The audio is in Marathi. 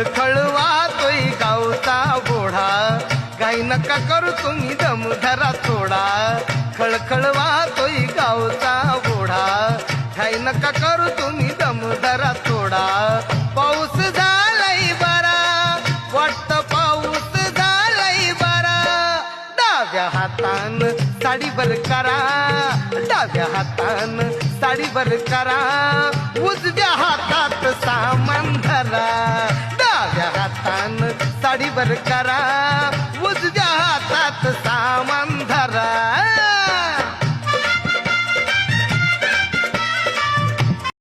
खळखळवातोय गावचा बोढा काही नका करू तुम्ही दम धरा थोडा खळखळवातोय गावचा बोढा काही नका करू तुम्ही दम धरा थोडा पाऊस झालाय बरा वाटत पाऊस झालाय बरा डाव्या हातान साडी बर करा डाव्या हातान साडी बर करा उजव्या हातात सामान धरा डाव्या हातान साडी बर करा